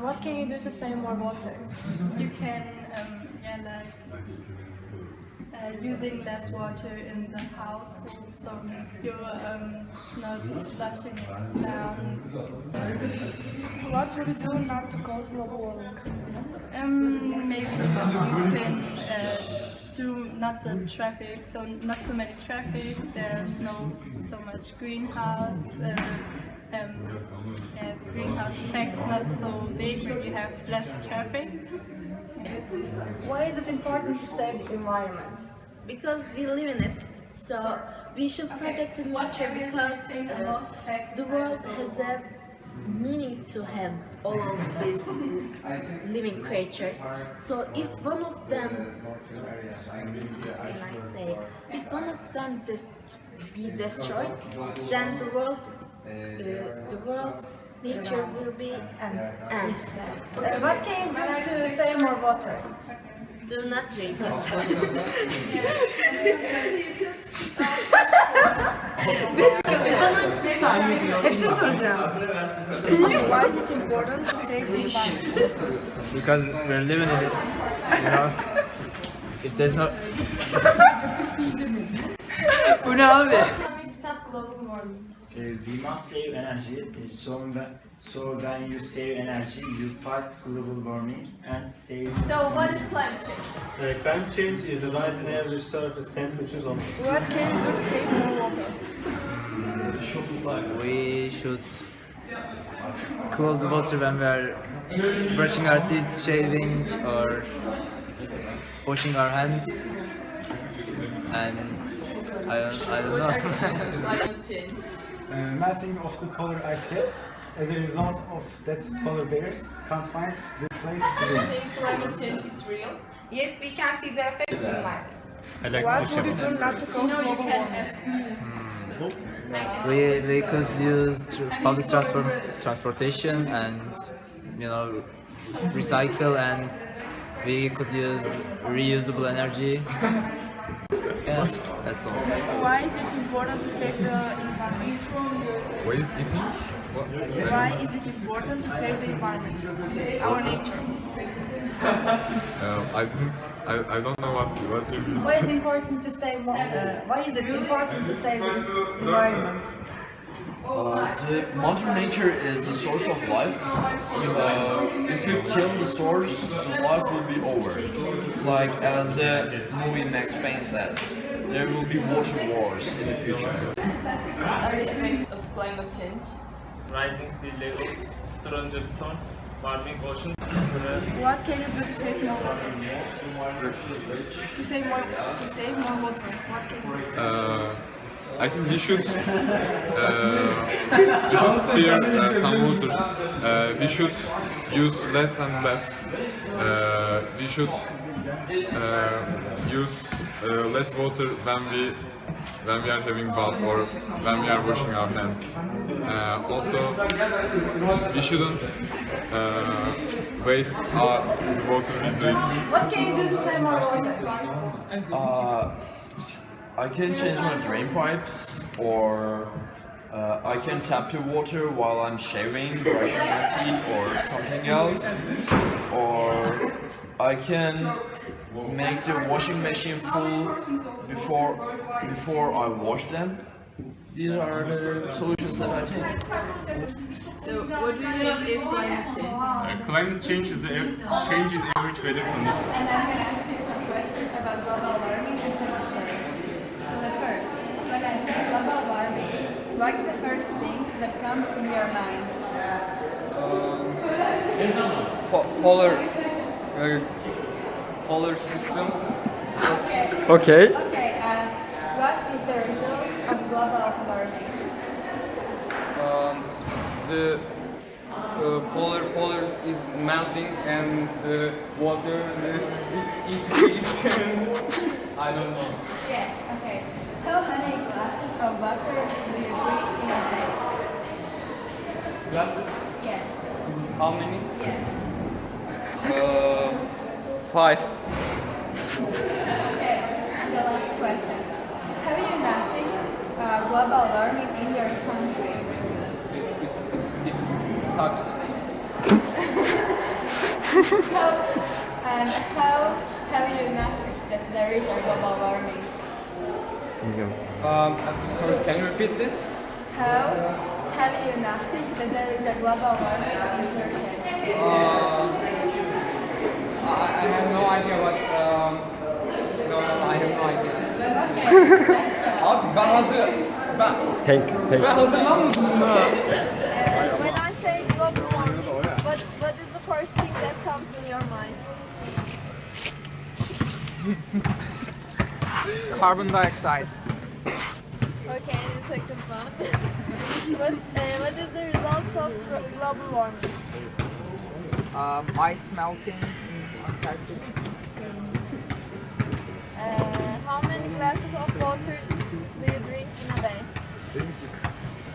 What can you do to save more water? You can, using less water in the household, so you're not flushing it down. What would you do not to cause global warming? Maybe you can do not the traffic, so not so many traffic. There's no so much greenhouse. Greenhouse effect is not so big when you have less traffic. Why is it important to save the environment? Because we live in it, so we should protect the nature because the world has a meaning to have all of these living creatures. So if one of them, can I say, if one of them be destroyed, then the world's nature will be end. What can you do to save more water? Do not drink it. Hepsini soracağım. Why is it important to save the environment? Because we're living in it, you know. If there's no... Bu ne abi? Stop global warming. We must save energy. So when you save energy, you fight global warming and save. So what is climate change? Climate change is the rise in average surface temperatures of. What can you do to save more water? We should close the water when we are brushing our teeth, shaving, or washing our hands. And I don't know. Climate change. Melting of the polar ice caps. As a result of that, polar bears can't find the place to Do you live. think climate change is real? Yes, we can see the effects in life. I like What to would you do not to cause No, you global can warming? ask me. We could use public transportation and, you know, recycle, and we could use reusable energy. Yeah, that's all. Why is it important to save the environment? Why is eating? Why is it important to save the environment? Our nature. I don't know what you mean. Why is it important to save? Why is it important to save the environment? Mother Nature is the source of life. If you kill the source, the life will be over. Like as the movie Max Payne says, there will be water wars in the future. What are the effects of climate change? rising sea levels, stronger storms, warming ocean. What can you do to save more water? To save more water. What can you do? I think we should spare some water. We should use less and less. We should use less water when we are having bath or when we are washing our hands. Also, we shouldn't waste the water we drink. What can you do to save more water? I can change my drain pipes, or I can tap the water while I'm shaving, brushing my teeth, or something else. Or I can make the washing machine full before I wash them. These are the solutions that I take. So, what do you think is climate change? Climate change is a change in average weather conditions. And I'm going to ask you some questions about global warming and climate change. So the first, when I say global warming, what's the first thing that comes in your mind? Polar system. Okay. Okay. Okay, what is the result of global warming? The polar is melting and the water is increasing. I don't know. Yeah, okay. How many glasses of water do you drink in a day? Glasses? Yeah. How many? Yeah. 5. Okay, and the last question. Have you noticed global warming in your country? It sucks. How have you noticed that there is a global warming? Sorry, can you repeat this? How have you noticed that there is a global warming in Turkey? I have no idea what. No, I have no idea. Abi ben hazır. Ben hazırlanmadım mı? When I say global warming, what is the first thing that comes in your mind? Carbon dioxide. Okay, and the second one. What is the results of global warming? Ice melting in Antarctica. How many glasses of water do you drink in a day?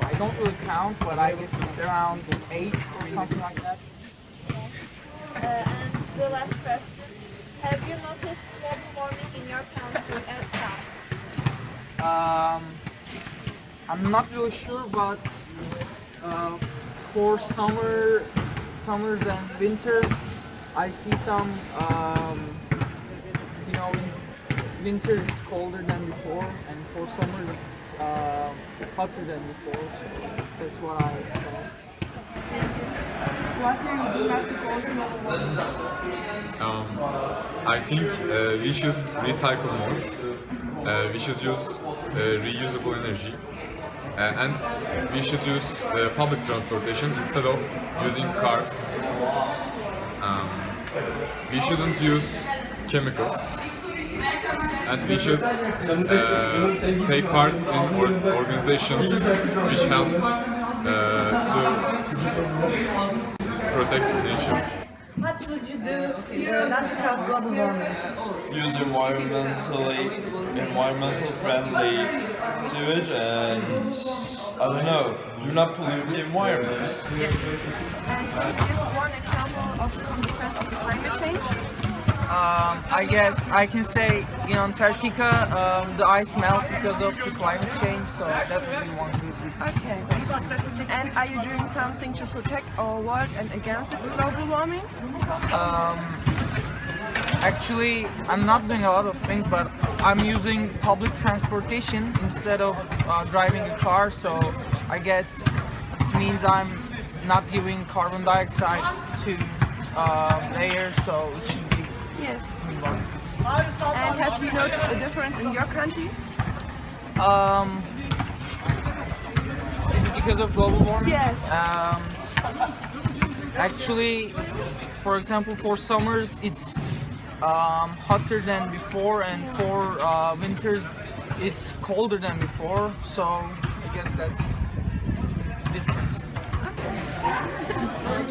I don't really count, but I guess it's around 8 or something like that. And the last question. Have you noticed global warming in your country as well? I'm not really sure, but for summers and winters, I see some, in winters it's colder than before, and for summers it's hotter than before. So that's what I saw. What are you doing to cause global warming? I think we should recycle more. We should use reusable energy. And we should use public transportation instead of using cars. We shouldn't use chemicals. And we should take part in organizations which helps to protect nature. What would you do not to cause global warming? Use environmental friendly sewage and I don't know, do not pollute the environment. Can you give one example of the consequence of the climate change? I guess I can say in Antarctica the ice melts because of the climate change, so that would be one good. Okay. And are you doing something to protect our world and against global warming? Actually, I'm not doing a lot of things, but I'm using public transportation instead of driving a car, so I guess it means I'm not giving carbon dioxide to the air, so it should be. Yes. And have you noticed a difference in your country? Is it because of global warming? Yes. Actually, for example, for summers it's hotter than before, and for winters it's colder than before. So I guess that's the difference.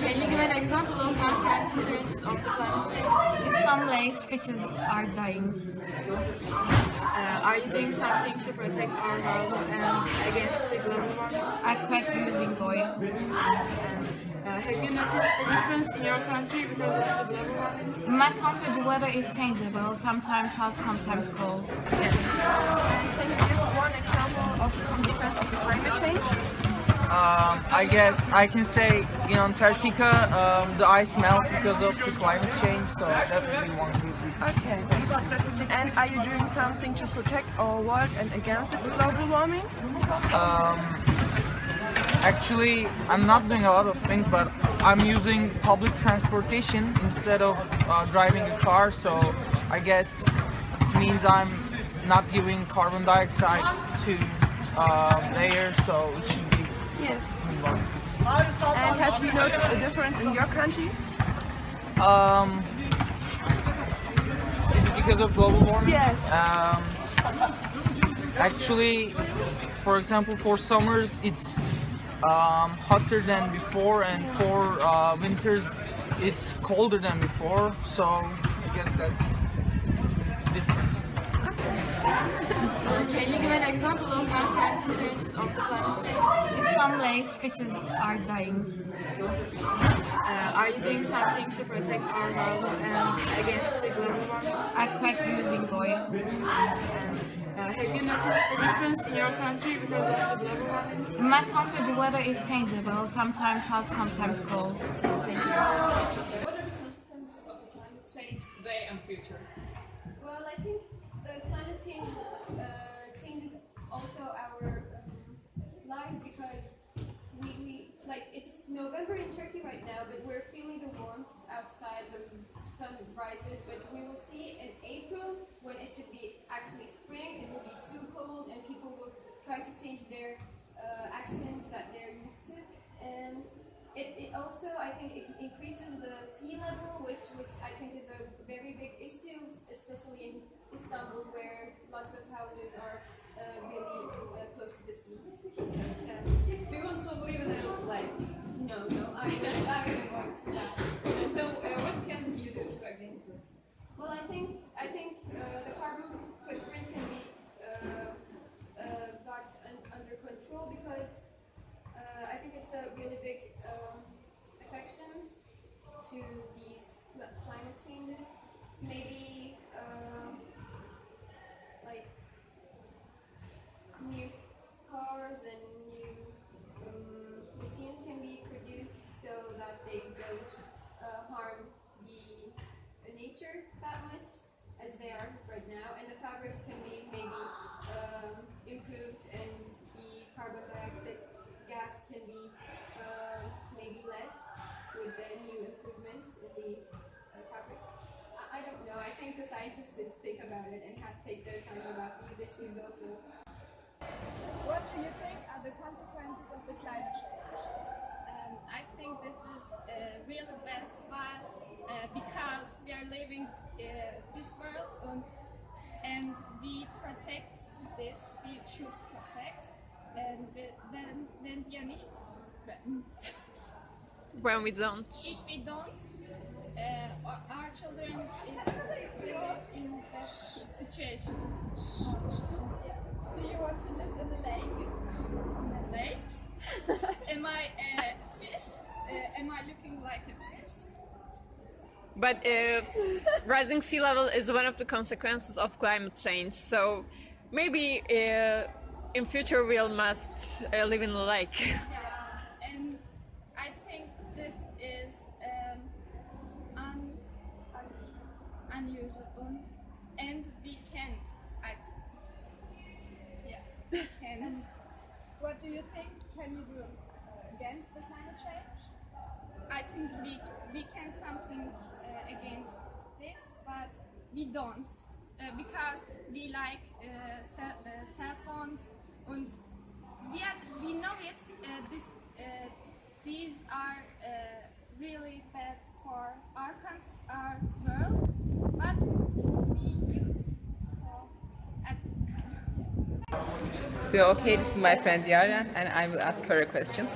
Can you give an example of one consequence of the climate change? In some lakes, fishes are dying. Are you doing something to protect our world and against the global warming? I quit using oil. And have you noticed a difference in your country because of the global warming? In my country, the weather is changeable, sometimes hot, sometimes cold. Can you give one example of the consequence of the climate change? I guess I can say in Antarctica the ice melts because of the climate change, so that would be one good. Okay. And are you doing something to protect our world and against global warming? Actually, I'm not doing a lot of things, but I'm using public transportation instead of driving a car, so I guess it means I'm not giving carbon dioxide to the air, so it should be. Yes. And have you noticed a difference in your country? Is it because of global warming? Yes. Actually, for example, for summers it's hotter than before, and for winters it's colder than before. So I guess that's the difference. Can you give an example of one consequence of the climate change? In some lakes, fishes are dying. Are you doing something to protect our world and against the global warming? I quit using oil. And have you noticed a difference in your country because of the global warming? In my country, the weather is changeable, sometimes hot, sometimes cold. Thank you. What are the consequences in future? Well, I think climate change changes also our lives because we like it's November in Turkey right now, but we're feeling the warmth outside. The sun rises, but we will see in April when it should be actually spring. It will be too cold, and people will try to change their actions that they're used to, and it also, I think, it increases the sea level, which I think is a very big issue, especially in Istanbul, where lots of houses are really close to the sea. Do you want to live in a lake? No, I don't want that. So, what can you do against it? Well, I think the carbon footprint can be got under control because I think it's a really big affection to these climate changes. Maybe like new cars and new machines can be produced so that they don't harm the nature that much as they are right now, and the fabrics can be maybe improved, and the carbon dioxide gas can be maybe less with the new improvements in the fabrics. I don't know. I think the scientists should think about it and take their time about these issues also. What do you think are the consequences of the climate change? I think this is really bad because we are living this world and we protect this, we should protect, and when we are nicht, When we don't. if we don't, our children is really in that situation. Do you want to live in a lake? In a lake? Am I a fish? Am I looking like a fish? But rising sea level is one of the consequences of climate change. So maybe in future we'll must live in a lake. Yeah, and I think this is unusual, and we can't act. Yeah, we can't. What do you think can you do against the climate change? I think we can something against this, but we don't because we like cell phones, and we know it. These are really bad for our world, but we use So, okay, this is my friend Yara, and I will ask her a question.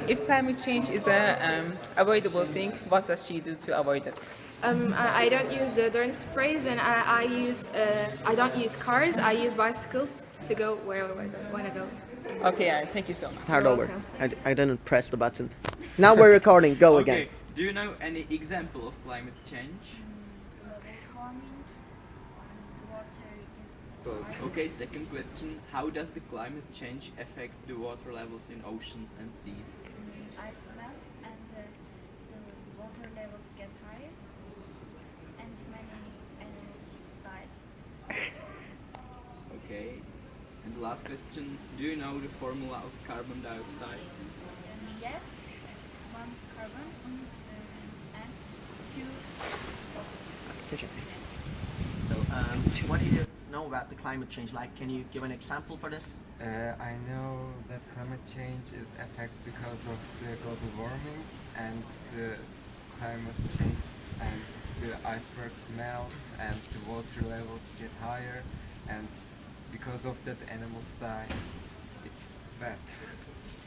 If climate change is an avoidable thing, what does she do to avoid it? I don't use deodorant sprays, and I don't use cars. I use bicycles to go wherever I want to go. Okay, Yara, thank you so much. Start over. I didn't press the button. Now we're recording. Go Okay. again. Do you know any example of climate change? Okay, second question. How does the climate change affect the water levels in oceans and seas? Ice melts and the water levels get higher and many animals die. Okay. And the last question. Do you know the formula of carbon dioxide? Yes, 1 carbon and 2 oxygen. So, what do you know about the climate change? Like, can you give an example for this? I know that climate change is affected because of the global warming and the climate change, and the icebergs melt and the water levels get higher, and because of that animals die. It's bad.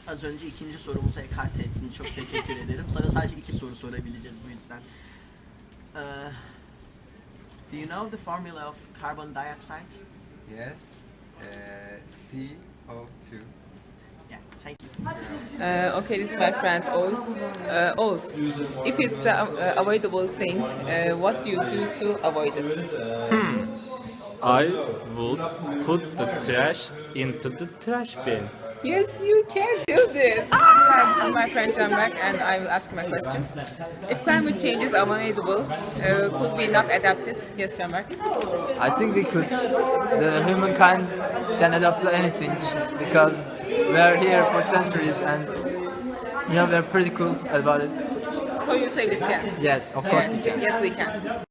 Az önce ikinci sorumuza ekarte ettiğin çok teşekkür ederim. Sana sadece 2 soru sorabileceğiz bu yüzden. Do you know the formula of carbon dioxide? Yes, CO2. Yeah, thank you. Okay, this is my friend Oz. Oz, if it's an avoidable thing, what do you do to avoid it? I would put the trash into the trash bin. Yes, you can do this. Hi, this is my friend Canberk, and I will ask my question. If climate change is avoidable, could we not adapt it? Yes, Canberk. I think we could. The humankind can adapt to anything because we are here for centuries and we're pretty cool about it. So you say this can? Yes, of course we can. Yes, we can.